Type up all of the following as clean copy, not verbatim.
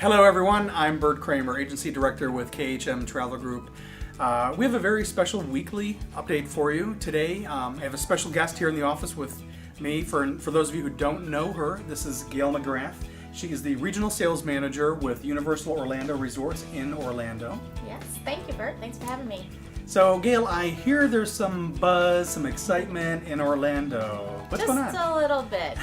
Hello everyone, I'm Burt Kramer, Agency Director with KHM Travel Group. We have a very special weekly update for you today. I have a special guest here in the office with me. For those of you who don't know her, this is Gail McGrath. She is the Regional Sales Manager with Universal Orlando Resorts in Orlando. Yes, thank you, Burt. Thanks for having me. So Gail, I hear there's some buzz, some excitement in Orlando. What's going on? Just a little bit.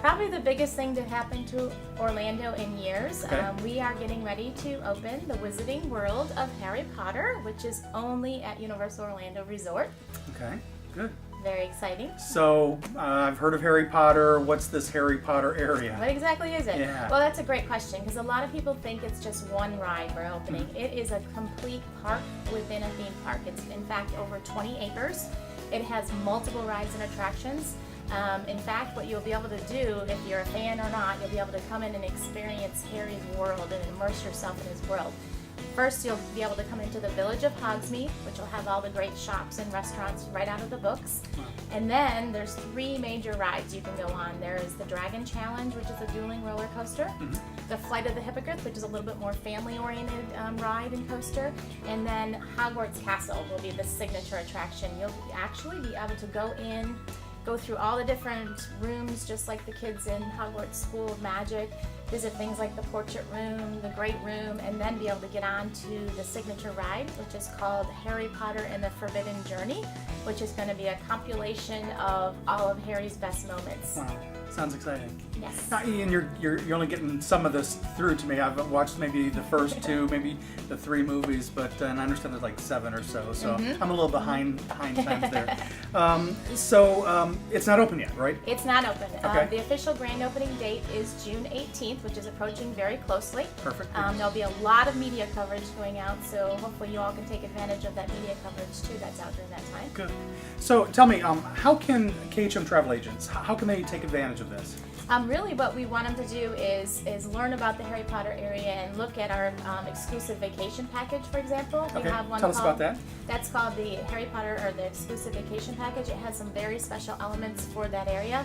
Probably the biggest thing to happen to Orlando in years. Okay. We are getting ready to open the Wizarding World of Harry Potter, which is only at Universal Orlando Resort. Okay, good. Very exciting. So I've heard of Harry Potter. What's this Harry Potter area? What exactly is it? Yeah. Well, that's a great question because a lot of people think it's just one ride we're opening. It is a complete park within a theme park. It's in fact over 20 acres. It has multiple rides and attractions. In fact, what you'll be able to do, if you're a fan or not, you'll be able to come in and experience Harry's world and immerse yourself in his world. First, you'll be able to come into the Village of Hogsmeade, which will have all the great shops and restaurants right out of the books. And then there's 3 major rides you can go on. There is the Dragon Challenge, which is a dueling roller coaster. The Flight of the Hippogriff, which is a little bit more family-oriented ride and coaster. And then Hogwarts Castle will be the signature attraction. You'll actually be able to go through all the different rooms, just like the kids in Hogwarts School of Magic, visit things like the Portrait Room, the Great Room, and then be able to get on to the signature ride, which is called Harry Potter and the Forbidden Journey, which is going to be a compilation of all of Harry's best moments. Wow, sounds exciting. Yes. Now, Ian, you're only getting some of this through to me. I've watched maybe the first 2, maybe the 3 movies, but and I understand there's like 7 or so. So I'm a little behind times there. So it's not open yet, right? It's not open. Okay. The official grand opening date is June 18th, which is approaching very closely. Perfect. There'll be a lot of media coverage going out, so hopefully you all can take advantage of that media coverage too that's out during that time. Good. So tell me, how can KHM travel agents, how can they take advantage of this? Really what we want them to do is learn about the Harry Potter area and look at our exclusive vacation package, for example. We Okay, have one tell us about that. That's called the Harry Potter or the exclusive vacation package. It has some very special elements for that area.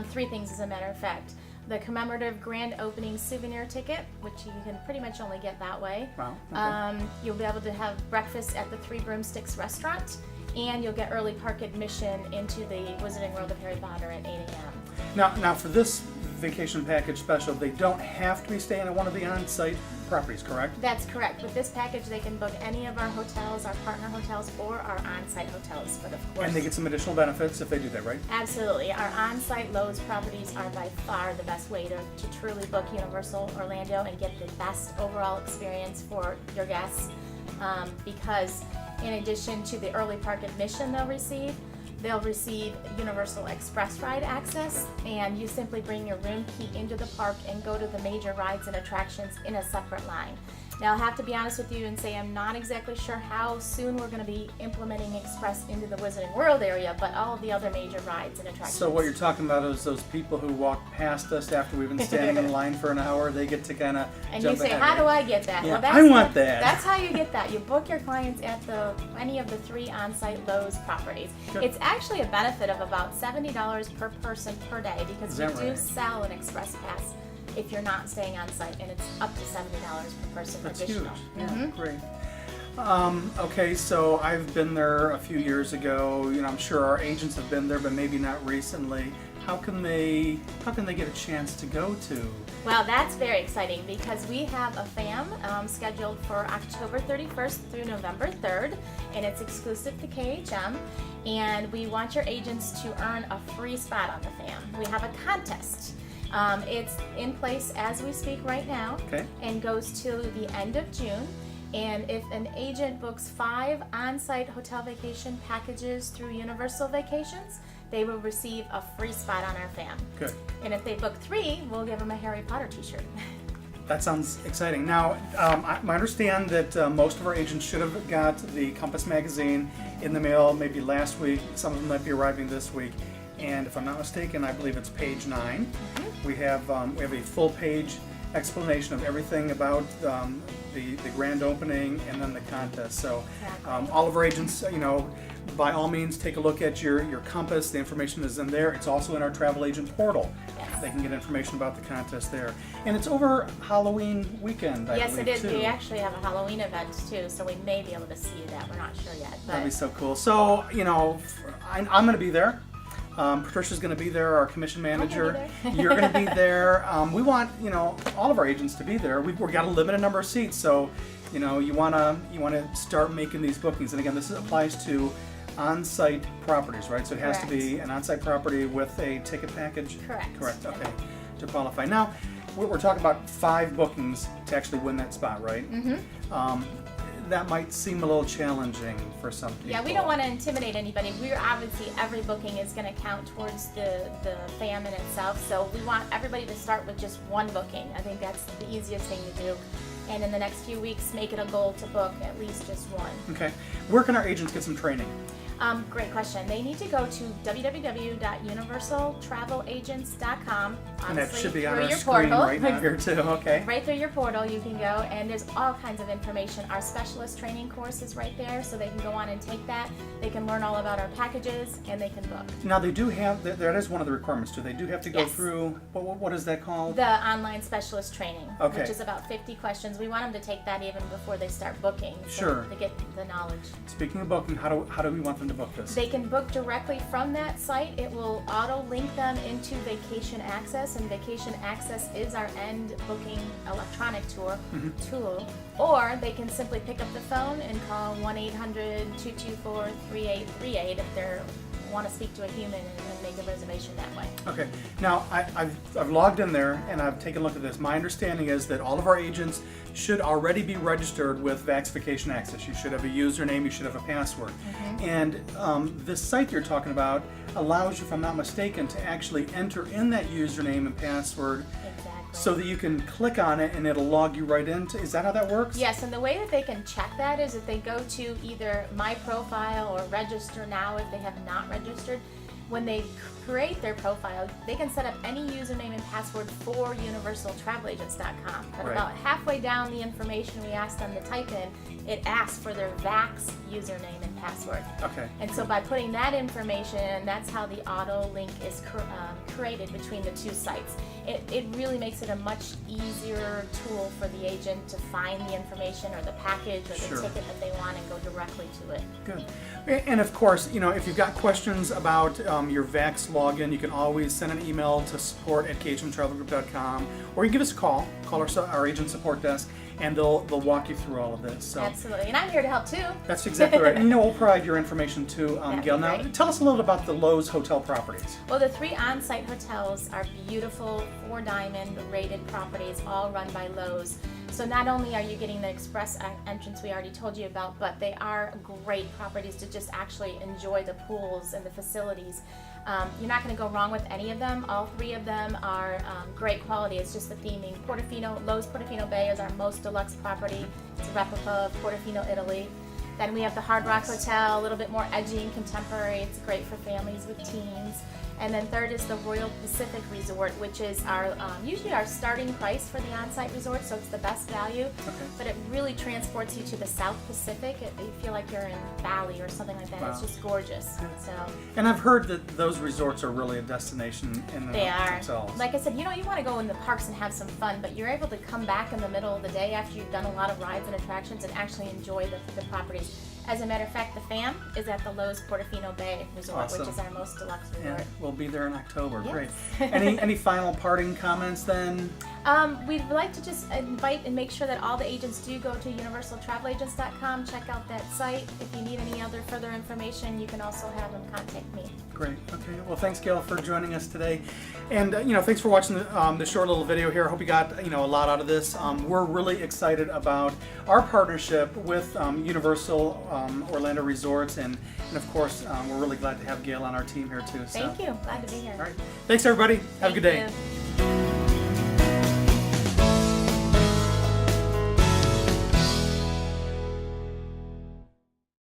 3 things as a matter of fact. The commemorative grand opening souvenir ticket, which you can pretty much only get that way. Wow. Okay. You'll be able to have breakfast at the 3 Broomsticks restaurant, and you'll get early park admission into the Wizarding World of Harry Potter at 8 a.m. Now for this vacation package special, they don't have to be staying at one of the on-site properties, correct? That's correct. With this package, they can book any of our hotels, our partner hotels, or our on-site hotels. But of course, And they get some additional benefits if they do that, right? absolutely, our on-site Lowe's properties are by far the best way to truly book Universal Orlando and get the best overall experience for your guests. Because in addition to the early park admission they'll receive Universal Express ride access, and you simply bring your room key into the park and go to the major rides and attractions in a separate line. Now, I'll have to be honest with you and say I'm not exactly sure how soon we're going to be implementing Express into the Wizarding World area, but all of the other major rides and attractions. So what you're talking about is those people who walk past us after we've been standing in line for an hour, they get to kind of And jump you say, ahead, how right? do I get that? Yeah, Well, I want that. That's how you get that. You book your clients at any of the 3 on-site Lowe's properties. Good. It's actually a benefit of about $70 per person per day because Is we that do right? sell an Express Pass if you're not staying on site, and it's up to $70 per person That's additional. huge. Yeah, great. Okay, so I've been there a few years ago. I'm sure our agents have been there, but maybe not recently. How can they get a chance to go to? Well, that's very exciting because we have a FAM scheduled for October 31st through November 3rd, and it's exclusive to KHM, and we want your agents to earn a free spot on the FAM. We have a contest. It's in place as we speak right now, Okay. and goes till the end of June. And if an agent books 5 on-site hotel vacation packages through Universal Vacations, they will receive a free spot on our FAM. Good. And if they book 3, we'll give them a Harry Potter t-shirt. That sounds exciting. Now, I understand that most of our agents should have got the Compass magazine in the mail maybe last week. Some of them might be arriving this week. And if I'm not mistaken, I believe it's page 9. We have a full page explanation of everything about the grand opening and then the contest. So all of our agents, by all means, take a look at your Compass. The information is in there. It's also in our travel agent portal. Yes. they can get information about the contest there. And it's over Halloween weekend, I Yes, believe, it is. too. We actually have a Halloween event too, so we may be able to see that. We're not sure yet. But That'd be so cool. So, I'm going to be there. Patricia's going to be there, our commission manager. You're going to be there. We want, all of our agents to be there. We've got a limited number of seats, so, you want to start making these bookings. And again, this applies to on-site properties, right? So it has to be an on-site property with a ticket package? Correct. Correct, okay, to qualify. Now, we're talking about 5 bookings to actually win that spot, right? Mm-hmm. That might seem a little challenging for some people. Yeah, we don't want to intimidate anybody. We're obviously, every booking is going to count towards the FAM in itself, so we want everybody to start with just one booking. I think that's the easiest thing to do. And in the next few weeks, make it a goal to book at least just one. Okay. Where can our agents get some training? Great question. They need to go to www.universaltravelagents.com. And that should be on our your screen portal. right now here too, okay. Right through your portal you can go, and there's all kinds of information. Our specialist training course is right there, so they can go on and take that. They can learn all about our packages, and they can book. Now they do have, that is one of the requirements too. They do have to go Yes. through, what is that called? The online specialist training, Okay. which is about 50 questions. We want them to take that even before they start booking, so Sure. to get the knowledge. Speaking of booking, how do we want them to book this? They can book directly from that site. It will auto-link them into Vacation Access, and Vacation Access is our end booking electronic tool. Or they can simply pick up the phone and call 1-800-224-3838 if they want to speak to a human and make a reservation that way. Okay. Now, I've logged in there and I've taken a look at this. My understanding is that all of our agents should already be registered with Vacation Access. You should have a username, you should have a password. And this site you're talking about allows you, if I'm not mistaken, to actually enter in that username and password so that you can click on it and it'll log you right into. Is that how that works? Yes, and the way that they can check that is if they go to either My Profile or Register Now if they have not registered. When they create their profile, they can set up any username and password for universaltravelagents.com. But Right. about halfway down the information we ask them to type in, it asks for their VAX username and password. Okay. And so by putting that information, that's how the auto link is created between the two sites. It really makes it a much easier tool for the agent to find the information or the package or the Sure. ticket that they want and go directly to it. Good. And of course, if you've got questions about your VAX login, you can always send an email to support@khmtravelgroup.com, or you can give us a call our agent support desk, and they'll walk you through all of this. So Absolutely, and I'm here to help too. that's exactly right. And we'll provide your information too, That'd Gail. be Now, great. tell us a little about the Lowe's hotel properties. Well, the 3 on-site hotels are beautiful 4-diamond rated properties, all run by Lowe's. So not only are you getting the express entrance we already told you about, but they are great properties to just actually enjoy the pools and the facilities. You're not going to go wrong with any of them. All 3 of them are great quality. It's just the theming. Lowe's Portofino Bay is our most deluxe property. It's a replica of Portofino, Italy. Then we have the Hard Rock Hotel, a little bit more edgy and contemporary. It's great for families with teens. And then third is the Royal Pacific Resort, which is our usually our starting price for the on-site resort, so it's the best value. Okay. But it really transports you to the South Pacific. You feel like you're in Bali or something like that. Wow. It's just gorgeous. So And I've heard that those resorts are really a destination in and they of are. themselves. Like I said, you want to go in the parks and have some fun, but you're able to come back in the middle of the day after you've done a lot of rides and attractions and actually enjoy the properties. As a matter of fact, the FAM is at the Lowe's Portofino Bay Resort, Awesome. which is our most deluxe Yeah, resort. we'll be there in October. Yes. Great. Any final parting comments then? We'd like to just invite and make sure that all the agents do go to universaltravelagents.com, check out that site. If you need any other further information, you can also have them contact me. Great. Okay. Well, thanks, Gail, for joining us today. And, thanks for watching the short little video here. I hope you got, a lot out of this. We're really excited about our partnership with Universal Orlando Resorts. And of course, we're really glad to have Gail on our team here, too. So. Thank you. Glad to be here. All right. Thanks, everybody. Have a good day. Thank you.